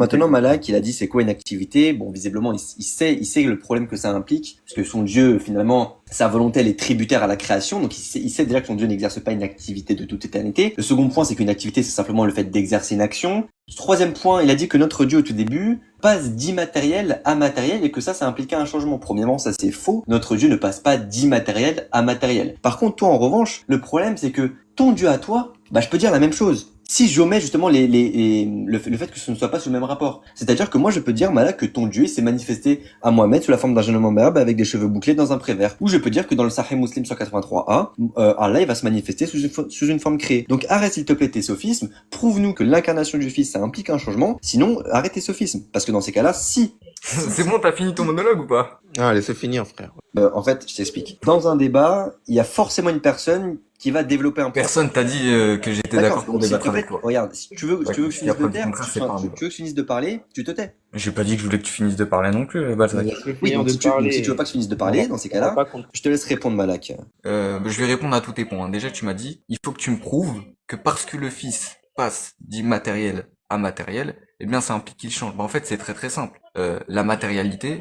Ok. Maintenant, Malak, il a dit c'est quoi une activité. Bon, visiblement, il sait le problème que ça implique, parce que son Dieu, finalement, sa volonté, elle est tributaire à la création, donc il sait déjà que son Dieu n'exerce pas une activité de toute éternité. Le second point, c'est qu'une activité, c'est simplement le fait d'exercer une action. Troisième point, il a dit que notre Dieu, au tout début, passe d'immatériel à matériel et que ça impliquait un changement. Premièrement, ça c'est faux. Notre Dieu ne passe pas d'immatériel à matériel. Par contre, toi, en revanche, le problème, c'est que ton Dieu à toi, je peux dire la même chose. Si j'omets justement le fait que ce ne soit pas sous le même rapport. C'est-à-dire que moi, je peux dire, Malak, que ton Dieu s'est manifesté à Mohamed sous la forme d'un jeune homme en berbe avec des cheveux bouclés dans un prévert. Ou je peux dire que dans le Sahih Muslim 183a, Allah, il va se manifester sous une forme créée. Donc arrête s'il te plaît tes sophismes, prouve-nous que l'incarnation du Fils, ça implique un changement, sinon arrête tes sophismes. Parce que dans ces cas-là, si, C'est bon, t'as fini ton monologue ou pas? Ah, laisse finir, frère. en fait, je t'explique. Dans un débat, il y a forcément une personne qui va développer un point. Personne t'a dit que j'étais d'accord pour Donc s'il te débattre avec plaît, toi. regarde, si tu veux que je Jusqu'à finisse de preuve du taire, contraire, c'est pas un tu débat. veux que je finisse de parler, tu te tais. J'ai pas dit que je voulais que tu finisses de parler non plus, Balzac. Laisse-le Oui, finir donc de si tu veux parler. pas que je finisse de parler, dans ces cas-là, je te laisse répondre, Malak. Je vais répondre à tous tes points. Déjà, tu m'as dit, il faut que tu me prouves que parce que le fils passe d'immatériel à matériel, eh bien, ça implique qu'il change. En fait, c'est très très simple. La matérialité,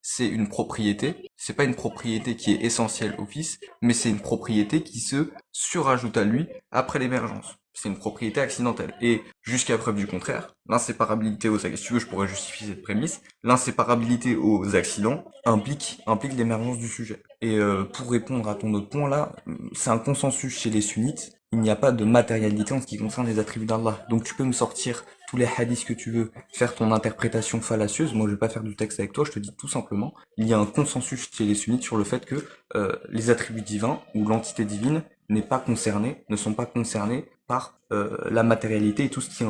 c'est une propriété. C'est pas une propriété qui est essentielle au fils, mais c'est une propriété qui se surajoute à lui après l'émergence. C'est une propriété accidentelle. Et jusqu'à preuve du contraire, l'inséparabilité aux, si tu veux, je pourrais justifier cette prémisse, l'inséparabilité aux accidents implique l'émergence du sujet. Et pour répondre à ton autre point là, c'est un consensus chez les sunnites. Il n'y a pas de matérialité en ce qui concerne les attributs d'Allah. Donc tu peux me sortir tous les hadiths que tu veux, faire ton interprétation fallacieuse. Moi, je vais pas faire du texte avec toi. Je te dis tout simplement, il y a un consensus chez les sunnites sur le fait que les attributs divins ou l'entité divine n'est pas concernée, ne sont pas concernés par la matérialité et tout ce qui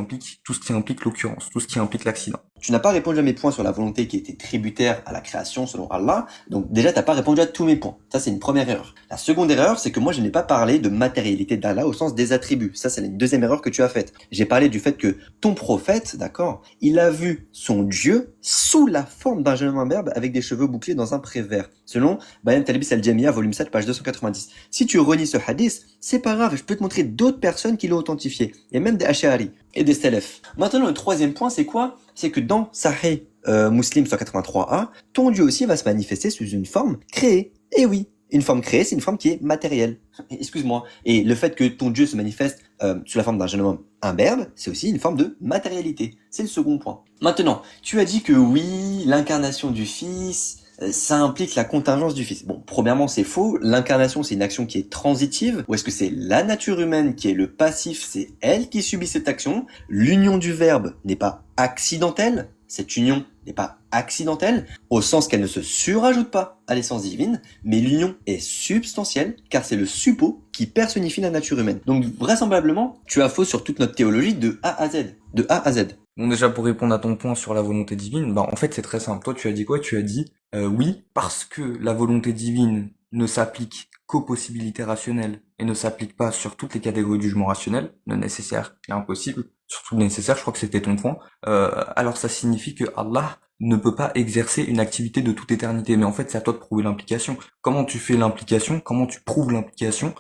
implique l'occurrence, tout ce qui implique l'accident. Tu n'as pas répondu à mes points sur la volonté qui était tributaire à la création selon Allah. Donc déjà, t'as pas répondu à tous mes points. Ça, c'est une première erreur. La seconde erreur, c'est que moi, je n'ai pas parlé de matérialité d'Allah au sens des attributs. Ça, c'est une deuxième erreur que tu as faite. J'ai parlé du fait que ton prophète, d'accord, il a vu son Dieu sous la forme d'un jeune homme imberbe avec des cheveux bouclés dans un prévert. Selon Bayan Talbis al-Jamia, volume 7, page 290. Si tu renies ce hadith, c'est pas grave. Je peux te montrer d'autres personnes qui l'ont authentifié. Et même des Ash'ari et des Salaf. Maintenant, le troisième point, c'est quoi? C'est que dans Sahih Muslim 183a, ton Dieu aussi va se manifester sous une forme créée. Et oui, une forme créée, c'est une forme qui est matérielle. Excuse-moi. Et le fait que ton Dieu se manifeste sous la forme d'un jeune homme imberbe, c'est aussi une forme de matérialité. C'est le second point. Maintenant, tu as dit que oui, l'incarnation du Fils, ça implique la contingence du Fils. Bon, premièrement, c'est faux. L'incarnation, c'est une action qui est transitive. Ou est-ce que c'est la nature humaine qui est le passif, c'est elle qui subit cette action? L'union du Verbe n'est pas accidentelle. Cette union n'est pas accidentelle, au sens qu'elle ne se surajoute pas à l'essence divine, mais l'union est substantielle, car c'est le suppôt qui personnifie la nature humaine. Donc vraisemblablement, tu as faux sur toute notre théologie de A à Z. De A à Z. Bon, déjà, pour répondre à ton point sur la volonté divine, en fait, c'est très simple. Toi, tu as dit quoi? Tu as dit, oui, parce que la volonté divine ne s'applique qu'aux possibilités rationnelles et ne s'applique pas sur toutes les catégories du jugement rationnel, le nécessaire et impossible, surtout le nécessaire, je crois que c'était ton point, alors ça signifie que Allah ne peut pas exercer une activité de toute éternité. Mais en fait, c'est à toi de prouver l'implication. Comment tu fais l'implication? Comment tu prouves l'implication?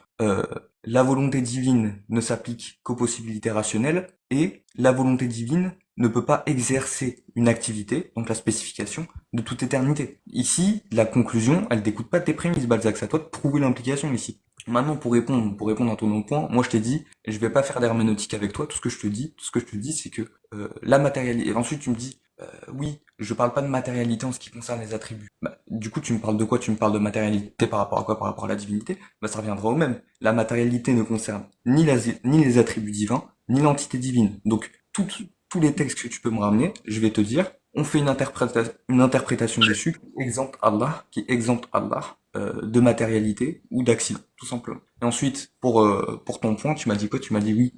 La volonté divine ne s'applique qu'aux possibilités rationnelles et la volonté divine ne peut pas exercer une activité, donc la spécification, de toute éternité. Ici, la conclusion, elle découle pas de tes prémices, Balzac, c'est à toi de prouver l'implication ici. Maintenant, pour répondre à ton autre point, moi je t'ai dit, je vais pas faire d'herméneutique avec toi, tout ce que je te dis, c'est que la matérialité. Et ensuite, tu me dis, oui, je parle pas de matérialité en ce qui concerne les attributs. Du coup, tu me parles de quoi? Tu me parles de matérialité par rapport à quoi? Par rapport à la divinité? Ça reviendra au même. La matérialité ne concerne ni les attributs divins, ni l'entité divine. Donc, tous les textes que tu peux me ramener, je vais te dire, on fait une interprétation dessus qui exempte Allah de matérialité ou d'accident, tout simplement. Et ensuite, pour ton point, tu m'as dit quoi? Tu m'as dit oui,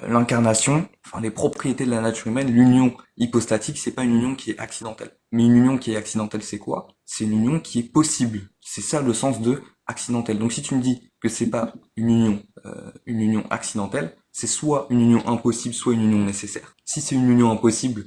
l'incarnation, enfin les propriétés de la nature humaine, l'union hypostatique, c'est pas une union qui est accidentelle. Mais une union qui est accidentelle, c'est quoi? C'est une union qui est possible. C'est ça le sens de accidentelle. Donc si tu me dis que c'est pas une union accidentelle, c'est soit une union impossible, soit une union nécessaire. Si c'est une union impossible,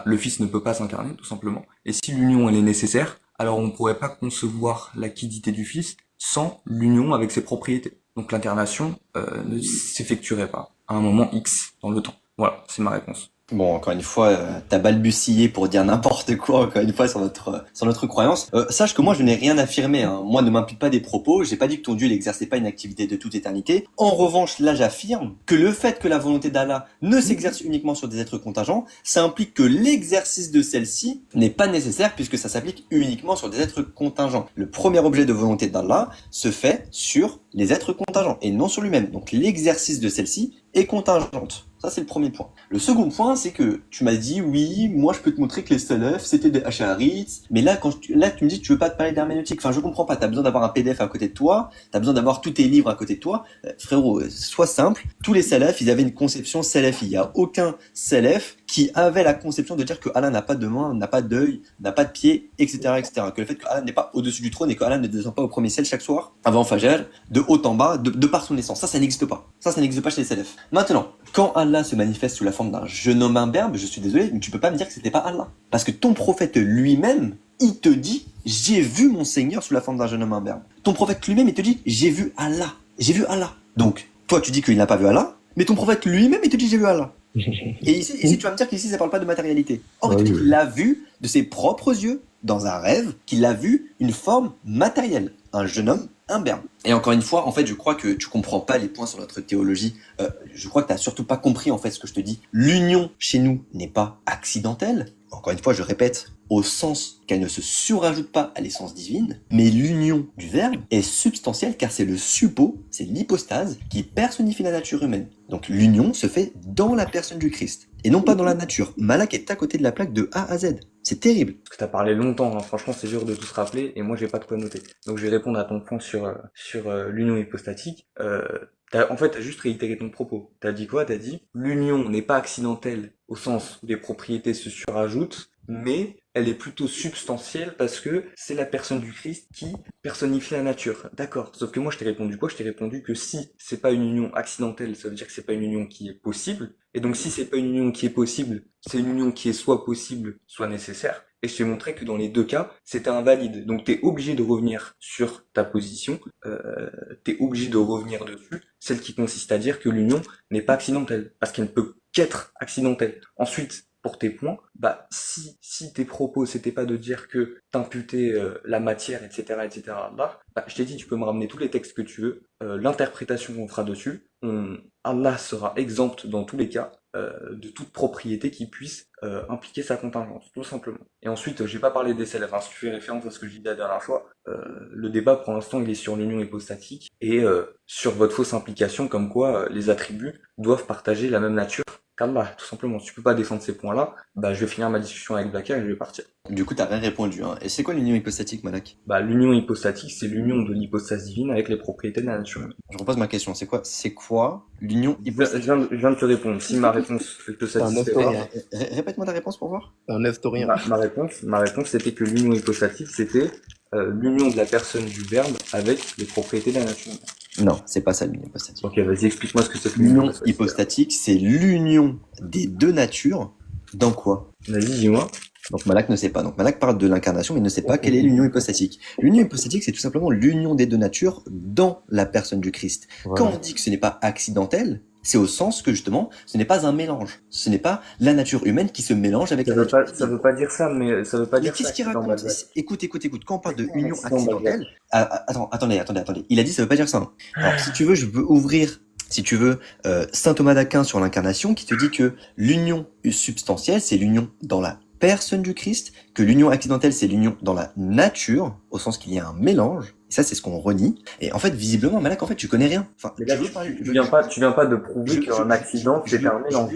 le Fils ne peut pas s'incarner, tout simplement. Et si l'union, elle est nécessaire, alors on ne pourrait pas concevoir la quiddité du Fils sans l'union avec ses propriétés. Donc l'incarnation ne s'effectuerait pas à un moment X dans le temps. Voilà, c'est ma réponse. Bon, encore une fois, t'as balbutié pour dire n'importe quoi, encore une fois, sur notre croyance. Sache que moi, je n'ai rien affirmé, hein. Moi, ne m'implique pas des propos. J'ai pas dit que ton Dieu n'exerçait pas une activité de toute éternité. En revanche, là, j'affirme que le fait que la volonté d'Allah ne s'exerce uniquement sur des êtres contingents, ça implique que l'exercice de celle-ci n'est pas nécessaire puisque ça s'applique uniquement sur des êtres contingents. Le premier objet de volonté d'Allah se fait sur les êtres contingents et non sur lui-même. Donc, l'exercice de celle-ci est contingente. Ça, c'est le premier point. Le second point, c'est que tu m'as dit, oui, moi, je peux te montrer que les salafs, c'était des Ash'arites. Mais là, là, tu me dis que tu veux pas te parler d'herméneutique. Enfin, je comprends pas. T'as besoin d'avoir un PDF à côté de toi. T'as besoin d'avoir tous tes livres à côté de toi. Frérot, sois simple. Tous les salafs, ils avaient une conception salafi. Il y a aucun salaf qui avait la conception de dire que Allah n'a pas de main, n'a pas d'œil, n'a pas de pied, etc., etc. Que le fait que Allah n'est pas au-dessus du trône et que Allah ne descend pas au premier ciel chaque soir, avant Fajr, de haut en bas, de par son essence. Ça n'existe pas. Ça n'existe pas chez les salafs. Maintenant, quand Allah se manifeste sous la forme d'un jeune homme imberbe, je suis désolé, mais tu peux pas me dire que c'était pas Allah. Parce que ton prophète lui-même, il te dit, j'ai vu mon Seigneur sous la forme d'un jeune homme imberbe. Ton prophète lui-même, il te dit, j'ai vu Allah. J'ai vu Allah. Donc, toi, tu dis qu'il n'a pas vu Allah, mais ton prophète lui-même, il te dit, j'ai vu Allah. Et ici, tu vas me dire qu'ici, ça parle pas de matérialité. Or, il te dit qu'il l'a vu de ses propres yeux, dans un rêve, qu'il a vu une forme matérielle. Un jeune homme imberbe. Et encore une fois, en fait, je crois que tu comprends pas les points sur notre théologie. Je crois que t'as surtout pas compris, en fait, ce que je te dis. L'union, chez nous, n'est pas accidentelle. Encore une fois, je répète, au sens qu'elle ne se surajoute pas à l'essence divine, mais l'union du Verbe est substantielle car c'est le suppôt, c'est l'hypostase qui personnifie la nature humaine. Donc l'union se fait dans la personne du Christ, et non pas dans la nature. Malak est à côté de la plaque de A à Z. C'est terrible. Parce que t'as parlé longtemps, hein. Franchement, c'est dur de tout se rappeler, et moi, j'ai pas de quoi noter. Donc, je vais répondre à ton point sur l'union hypostatique. En fait, t'as juste réitéré ton propos. T'as dit quoi? T'as dit, l'union n'est pas accidentelle au sens où les propriétés se surajoutent, mais elle est plutôt substantielle parce que c'est la personne du Christ qui personnifie la nature. D'accord. Sauf que moi, je t'ai répondu quoi? Je t'ai répondu que si c'est pas une union accidentelle, ça veut dire que c'est pas une union qui est possible. Et donc, si c'est pas une union qui est possible, c'est une union qui est soit possible, soit nécessaire. Et je t'ai montré que dans les deux cas, c'était invalide. Donc, t'es obligé de revenir sur ta position, t'es obligé de revenir dessus, celle qui consiste à dire que l'union n'est pas accidentelle, parce qu'elle ne peut qu'être accidentelle. Ensuite, pour tes points, bah si tes propos c'était pas de dire que t'imputais la matière, etc., bah je t'ai dit tu peux me ramener tous les textes que tu veux, l'interprétation qu'on fera dessus, Allah sera exempt dans tous les cas de toute propriété qui puisse impliquer sa contingence, tout simplement. Et ensuite, j'ai pas parlé des salafs, hein, si tu fais référence à ce que j'ai dit la dernière fois, le débat pour l'instant il est sur l'union hypostatique et sur votre fausse implication comme quoi les attributs doivent partager la même nature qu'Allah, tout simplement. Si tu peux pas défendre ces points-là, bah je vais finir ma discussion avec Blacka et je vais partir. Du coup, t'as rien répondu, hein. Et c'est quoi l'union hypostatique, Malak? Bah l'union hypostatique, c'est l'union de l'hypostase divine avec les propriétés de la nature humaine. Je repose ma question. C'est quoi l'union Je hypostatique? viens de te répondre. Si ma réponse te C'est un satisfait pas, nestorien. Répète-moi ta réponse pour voir. C'est un nestorien. ma réponse c'était que l'union hypostatique, c'était l'union de la personne du verbe avec les propriétés de la nature humaine. Non, c'est pas ça l'union hypostatique. Ok, vas-y, explique-moi ce que c'est que l'union L'union hypostatique, c'est l'union des deux natures dans quoi? Vas-y, dis-moi. Donc Malak ne sait pas. Donc Malak parle de l'incarnation, mais il ne sait pas quelle est l'union hypostatique. L'union hypostatique, c'est tout simplement l'union des deux natures dans la personne du Christ. Voilà. Quand on dit que ce n'est pas accidentel, c'est au sens que justement, ce n'est pas un mélange. Ce n'est pas la nature humaine qui se mélange avec Ça la veut nature pas, ça veut pas dire ça, mais ça veut pas Mais dire qu'est-ce ça. qu'il Accident raconte? Balzac. Écoute. Quand on parle de union Accident accidentelle, attendez. Il a dit ça veut pas dire ça. Hein. Alors si tu veux, je peux ouvrir, si tu veux, Saint Thomas d'Aquin sur l'incarnation qui te dit que l'union substantielle, c'est l'union dans la personne du Christ, que l'union accidentelle, c'est l'union dans la nature, au sens qu'il y a un mélange. Et ça, c'est ce qu'on renie. Et en fait, visiblement, Malak, en fait, tu connais rien. Enfin, Mais là, tu viens pas de prouver qu'un accident, c'est un mélange.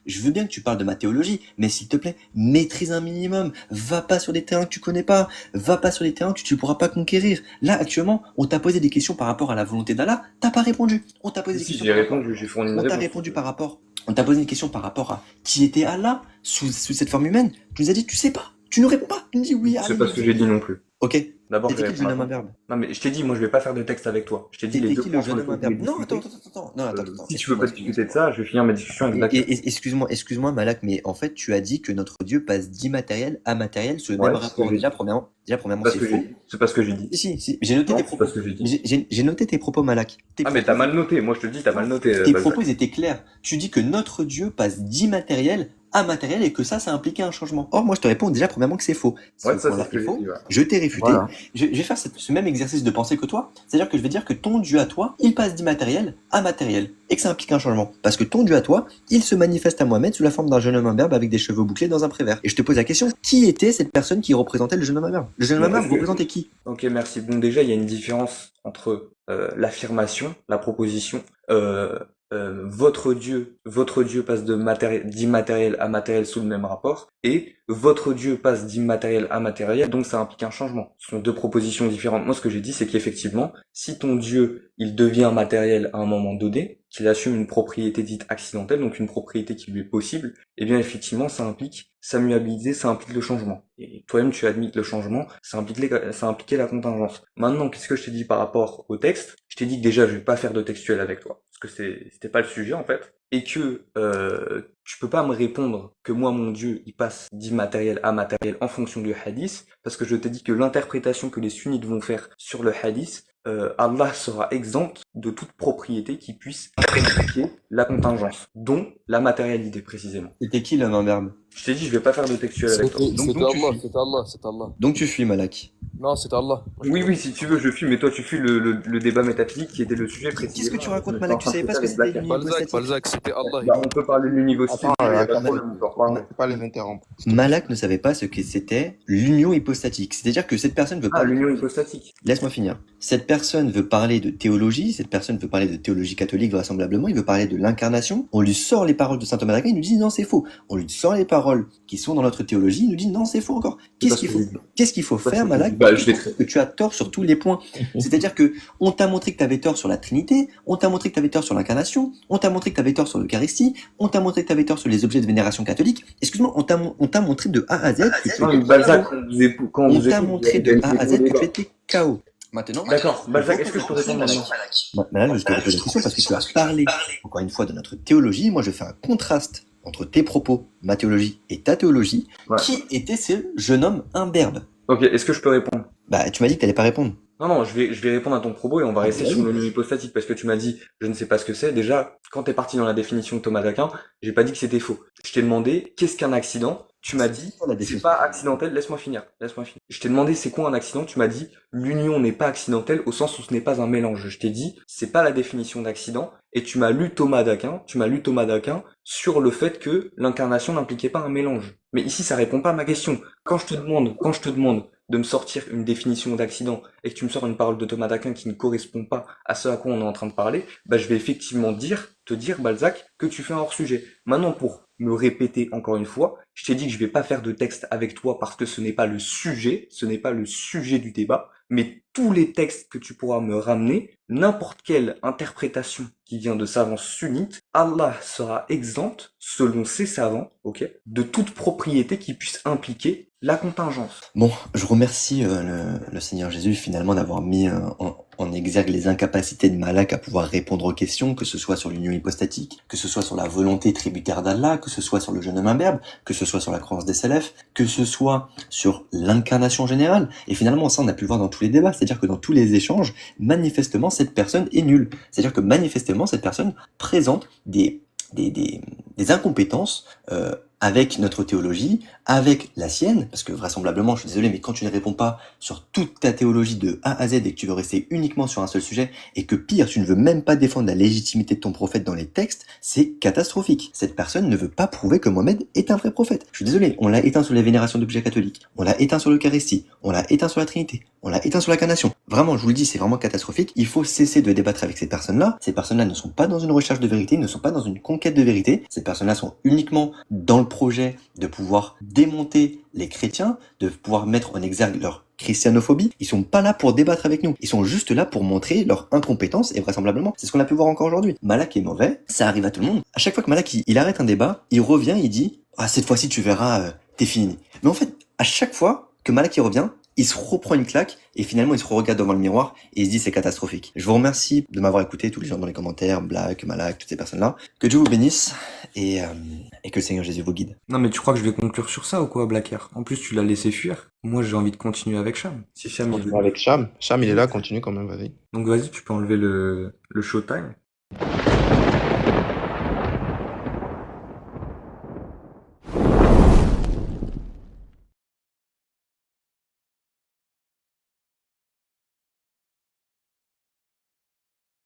Je veux bien que tu parles de ma théologie, mais s'il te plaît, maîtrise un minimum. Va pas sur des terrains que tu connais pas. Va pas sur des terrains que tu pourras pas conquérir. Là, actuellement, on t'a posé des questions par rapport à la volonté d'Allah. T'as pas répondu. On t'a posé des Si, questions. j'ai répondu, j'ai fourni une On t'a réponse. répondu par rapport. On t'a posé une question par rapport à qui était Allah sous cette forme humaine. Tu nous as dit, tu sais pas. Tu nous réponds pas. Tu nous dis oui. C'est pas ce que j'ai dit non plus. Ok. D'abord, je T'étais vais qui le jeune homme répondre. imberbe? Non, mais je t'ai dit, moi, je vais pas faire de texte avec toi. Je t'ai dit les T'étais deux qui le points jeune sur homme lesquels imberbe? Non, discuter. attends. Non, attends. Si tu veux pas discuter de ça, je vais finir ma discussion avec Blacka. Excuse-moi, Malak, mais en fait, tu as dit que notre Dieu passe d'immatériel à matériel sur le Ouais, même c'est ce rapport. que j'ai Déjà, premièrement, C'est pas ce c'est que j'ai faux. dit. C'est pas ce que j'ai dit. Si, j'ai noté Non, tes c'est propos. pas ce que j'ai dit. J'ai noté tes propos, Malak. Ah, mais t'as mal noté. Moi, je te dis, t'as mal noté, Tes Balzac. propos étaient clairs. Tu dis que notre Dieu passe d'immatériel immatériel et que ça impliquait un changement. Or, moi, je te réponds déjà premièrement que c'est faux. Ouais, Ce ça, c'est point-là ce que est j'ai faux. dit, ouais. Je t'ai réfuté. Voilà. Je vais faire ce même exercice de pensée que toi. C'est-à-dire que je vais dire que ton Dieu à toi, il passe d'immatériel à matériel et que ça implique un changement. Parce que ton Dieu à toi, il se manifeste à Mohamed sous la forme d'un jeune homme imberbe avec des cheveux bouclés dans un prévert. Et je te pose la question, qui était cette personne qui représentait le jeune homme imberbe? Le jeune homme Bon, imberbe est-ce que... représentait qui? Ok, merci. Bon, déjà, il y a une différence entre l'affirmation, la proposition, euh, votre Dieu passe d'immatériel à matériel sous le même rapport, et votre Dieu passe d'immatériel à matériel, donc ça implique un changement. Ce sont deux propositions différentes. Moi, ce que j'ai dit, c'est qu'effectivement, si ton Dieu, il devient matériel à un moment donné, qu'il assume une propriété dite accidentelle, donc une propriété qui lui est possible, eh bien, effectivement, ça implique sa muabilité, ça implique le changement. Et toi-même, tu admis que le changement, ça impliquait la contingence. Maintenant, qu'est-ce que je t'ai dit par rapport au texte? Je t'ai dit que déjà, je vais pas faire de textuel avec toi, parce que c'était pas le sujet, en fait. Et que tu peux pas me répondre que moi, mon Dieu, il passe d'immatériel à matériel en fonction du hadith, parce que je t'ai dit que l'interprétation que les sunnites vont faire sur le hadith, Allah sera exempt de toute propriété qui puisse impliquer la contingence, dont la matérialité précisément. C'était qui l'homme imberbe? Je t'ai dit, je vais pas faire de textuel avec toi. Donc, C'était donc tu Allah, fuis. c'était Allah, c'était Allah. Donc tu fuis, Malak. Non, c'était Allah. Moi, je te Oui, oui, réponds, si c'était tu veux, Allah. je fuis, mais toi, tu fuis le débat métaphysique qui était le sujet Qu'est-ce que précisément. tu Alors qu'on racontes, était en Malak? Tu train de savais pas traiter ce que avec c'était Blacker. l'union Balzac, hypostatique? Balzac, c'était Allah, il Bah, dit. on peut parler de l'union Attends, il n'y a pas de attends, problème, on peut en reparler. faut pas les interrompre. Malak ne savait pas ce que c'était l'union hypostatique. C'est-à-dire que cette personne veut Ah, parler... l'union hypostatique. Laisse-moi finir. Cette personne veut parler de théologie, cette personne veut parler de théologie catholique vraisemblablement, il veut parler de l'incarnation. On lui sort les paroles de saint Thomas d'Aquin, il nous dit non, c'est faux. On lui sort les paroles qui sont dans notre théologie, il nous dit non, c'est faux encore. C'est Qu'est-ce pas ce qu'il que faut, j'ai dit. qu'est-ce qu'il faut C'est pas faire, ce que j'ai dit. Malak, Bah, pour je vais que tu as tort sur tous les points? C'est-à-dire que on t'a montré que tu avais tort sur la Trinité, on t'a montré que tu avais tort sur l'incarnation, on t'a montré que tu avais tort sur l'Eucharistie, on t'a montré que tu avais tort sur les objets de vénération catholique. Excuse-moi, on t'a montré de A à Z que tu Non, mais étais Balzac, KO. quand on On vous t'a écoute, montré il y a de une A à Z question que débat. tu étais KO. Maintenant, D'accord, Balzac, est-ce que je peux répondre maintenant? Là, je te repose la question parce que tu as parlé, encore une fois, de notre théologie. Moi, je fais un contraste entre tes propos, ma théologie, et ta théologie. Ouais. Qui était ce jeune homme imberbe? Ok, est-ce que je peux répondre? Bah, tu m'as dit que t'allais pas répondre. Non, non, je vais répondre à ton propos et on va rester vas-y. sur l'union hypostatique parce que tu m'as dit, je ne sais pas ce que c'est. Déjà, quand t'es parti dans la définition de Thomas d'Aquin, j'ai pas dit que c'était faux. Je t'ai demandé, qu'est-ce qu'un accident? Tu m'as dit, La c'est définition. pas accidentel, laisse-moi finir, laisse-moi finir. Je t'ai demandé, c'est quoi un accident? Tu m'as dit, l'union n'est pas accidentelle au sens où ce n'est pas un mélange. Je t'ai dit, c'est pas la définition d'accident et tu m'as lu Thomas d'Aquin sur le fait que l'incarnation n'impliquait pas un mélange. Mais ici, ça répond pas à ma question. Quand je te demande de me sortir une définition d'accident et que tu me sors une parole de Thomas d'Aquin qui ne correspond pas à ce à quoi on est en train de parler, bah je vais effectivement te dire Balzac, que tu fais un hors-sujet. Maintenant, pour me répéter encore une fois, je t'ai dit que je vais pas faire de texte avec toi parce que ce n'est pas le sujet du débat, mais tous les textes que tu pourras me ramener, n'importe quelle interprétation qui vient de savants sunnites, Allah sera exempt, selon ces savants, ok, de toute propriété qui puisse impliquer la contingence. Bon, je remercie le Seigneur Jésus finalement d'avoir mis en exergue les incapacités de Malak à pouvoir répondre aux questions, que ce soit sur l'union hypostatique, que ce soit sur la volonté tributaire d'Allah, que ce soit sur le jeune homme imberbe, que ce soit sur la croyance des salafs, que ce soit sur l'incarnation générale. Et finalement, ça, on a pu le voir dans tous les débats, c'est-à-dire que dans tous les échanges, manifestement, cette personne est nulle. C'est-à-dire que manifestement, cette personne présente des incompétences avec notre théologie, avec la sienne, parce que vraisemblablement, je suis désolé, mais quand tu ne réponds pas sur toute ta théologie de A à Z et que tu veux rester uniquement sur un seul sujet, et que pire, tu ne veux même pas défendre la légitimité de ton prophète dans les textes, c'est catastrophique. Cette personne ne veut pas prouver que Mohamed est un vrai prophète. Je suis désolé, on l'a éteint sur la vénération d'objets catholiques, on l'a éteint sur l'Eucharistie, on l'a éteint sur la Trinité, on l'a éteint sur l'incarnation. Vraiment, je vous le dis, c'est vraiment catastrophique. Il faut cesser de débattre avec ces personnes-là. Ces personnes-là ne sont pas dans une recherche de vérité, ne sont pas dans une conquête de vérité. Ces personnes-là sont uniquement dans le projet de pouvoir démonter les chrétiens, de pouvoir mettre en exergue leur christianophobie. Ils sont pas là pour débattre avec nous. Ils sont juste là pour montrer leur incompétence et vraisemblablement, c'est ce qu'on a pu voir encore aujourd'hui. Malak est mauvais, ça arrive à tout le monde. À chaque fois que Malak il arrête un débat, il revient, il dit « Ah, cette fois-ci tu verras, t'es fini ». Mais en fait, à chaque fois que Malak il revient, il se reprend une claque et finalement il se regarde devant le miroir et il se dit c'est catastrophique. Je vous remercie de m'avoir écouté, tous les gens dans les commentaires, Black, Malak, toutes ces personnes-là. Que Dieu vous bénisse et que le Seigneur Jésus vous guide. Non mais tu crois que je vais conclure sur ça ou quoi, Blacker? En plus tu l'as laissé fuir. Moi j'ai envie de continuer avec Cham. Si Cham il veut. Avec Cham. Cham, il est là, continue quand même, vas-y. Donc vas-y, tu peux enlever le showtime.